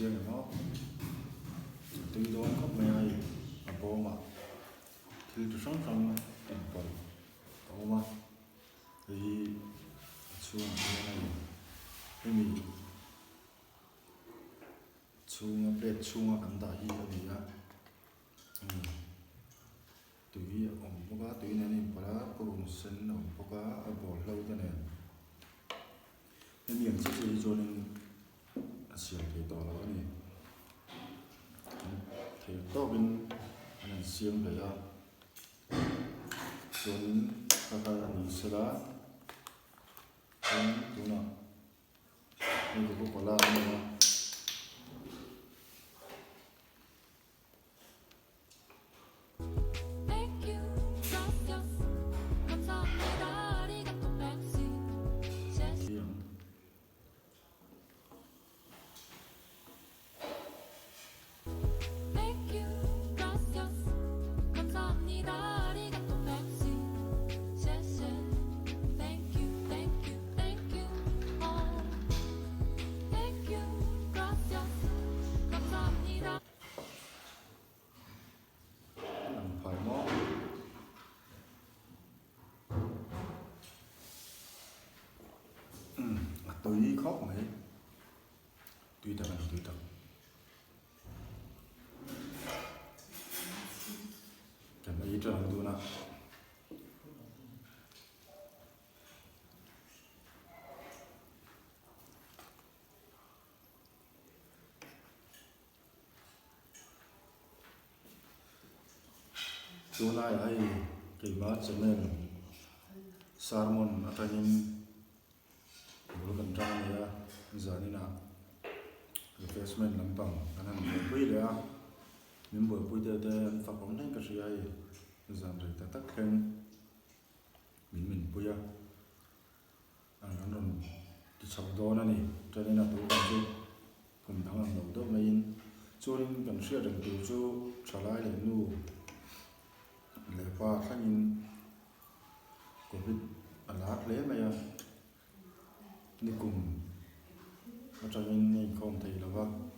riêng là nó từ đó có mấy ai ở bộ mà thì từ sáng trong tiền bẩn có mà thì xuống như này cái mình xuống bếp xuống ăn đại gì cái gì á tùy ông bố cá tùy này bà đã có vùng sân ông bố cá ở bỏ lâu thế này cái miệng sẽ chỉ cho nên xiềng thì to là này thì to bên anh xiềng để ra cho nên các anh sẽ đã đúng không nhưng cũng có là nữa tùy khóc mấy tùy tập cái mấy trường tôi nào tôi này hay cái bát cho nên salmon ở trên bữa gần trăng này giờ như nào refreshment làm bằng anh em bữa đấy à những bữa đấy phát bóng đánh cái gì ấy giờ rồi ta tắt khen mình bữa anh còn cái sầu đó này cho nên là tôi cùng thằng làm đầu đó mấy cho nên cần sửa được từ cho trở lại để nu để qua các nhìn của biết lá lấy mày đi cùng cho nên mình không thấy là vâng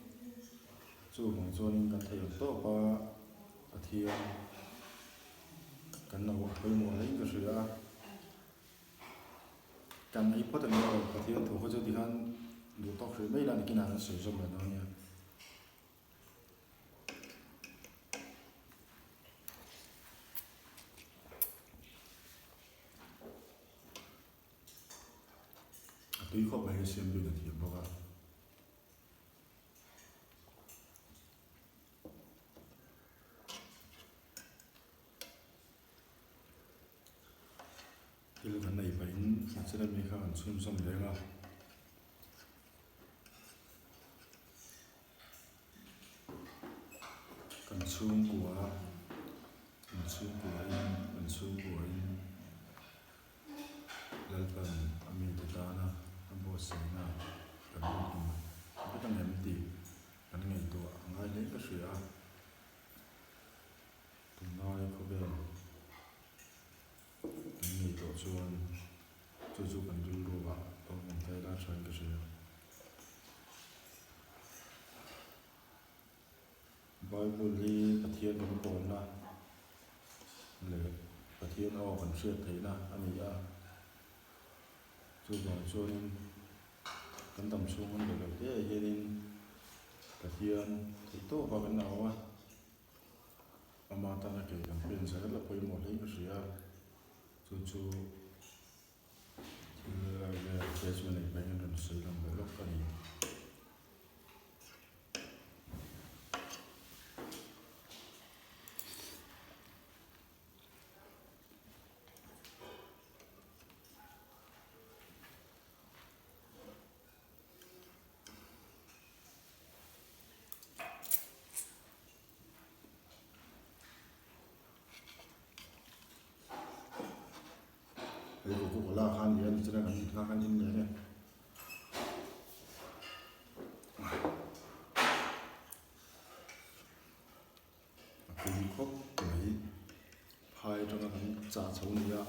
dù bằng cho nên cần thấy tốt qua thì cần nào hơi mùa lấy cái sữa cần ấy bắt đầu cái thì thủ có cho thì han đủ tóc rồi mấy lần cái nào nó sử dụng được nó nha tuy không phải xem được thì bao giờ thì lúc này phải sẽ làm gì không xung xong đấy mà cần xung của cần xung của lần phần mình tự ta na bộ sinh na cần mình cái thằng em tì cần ngày tuổi ngay lấy cái sữa tụi nói có bên ngày tuổi chuan cho cần dulu đồ vào tôi mình thấy đã chơi cái sữa Bible li cái thiên nó còn na lệ cái thiên họ còn sửa thấy na anh ấy cho nên cần tầm xuống hơn được thế cho nên cái thiên thì tốt vào bên nào mà ta là cái làm bên sẽ là quay một lấy cái gì cho thì là cái chuyện này phải nên sử dụng cái lúc cái này cái của là khăn gì anh sẽ là gì khăn như thế này cái khóc mấy hai trong nó trả xấu này á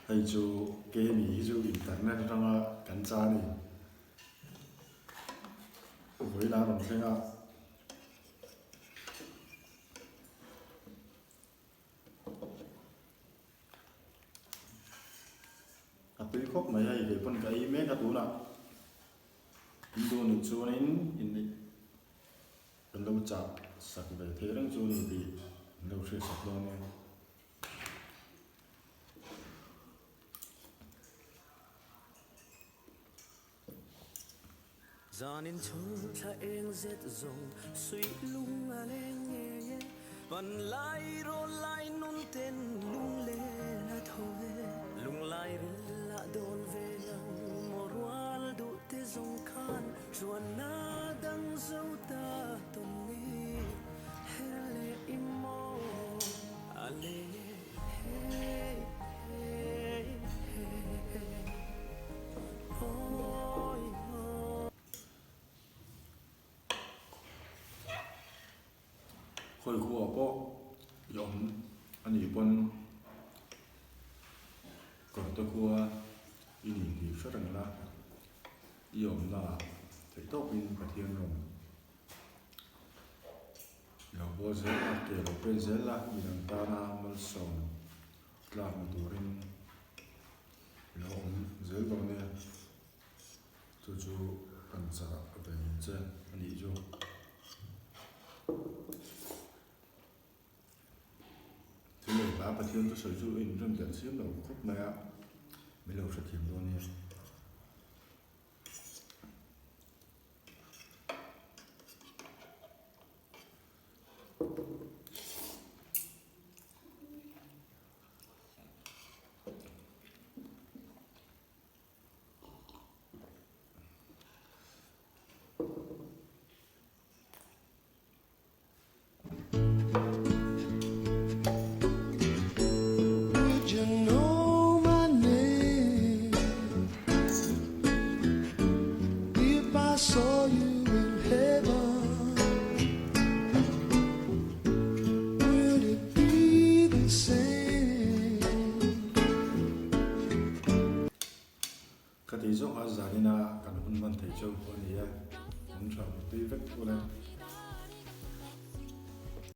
hay hay chú cái mì chú internet trong cảnh cha này với là đồng sinh à tuy khóc mà hay để phân cái mấy cái tủ nào Indo chú nên in bên lâu chạp sạc về thế rằng chú nên bị lâu sẽ sạc luôn nha giờ nên chúng ta em rất rộng suy lung à lên nghe vẫn lại rồi lại nôn tên lung lên là thôi lung lại là đồn về lòng một hoa đủ thế dòng khan chuan na đang dấu ta tuần mi hele imo ale hey hey hey ôi khôi khua có giống anh ấy bên còn tôi khua in thì rất là giống là thấy tốt in và thiên rồi là vô giới là kể là bên giới là mình ta na mal sống là một tổ rin là ông giới vào nè tôi chú cần sợ về trên anh ấy chú thứ này bà thiên tôi sử dụng in trong trận xếp đầu khúc này á mấy lâu sẽ kiếm luôn nha saw you in heaven, would it be the same? cái tí dốc hóa giả đi na cả một vấn thầy châu của này cũng chọn một tí vết của này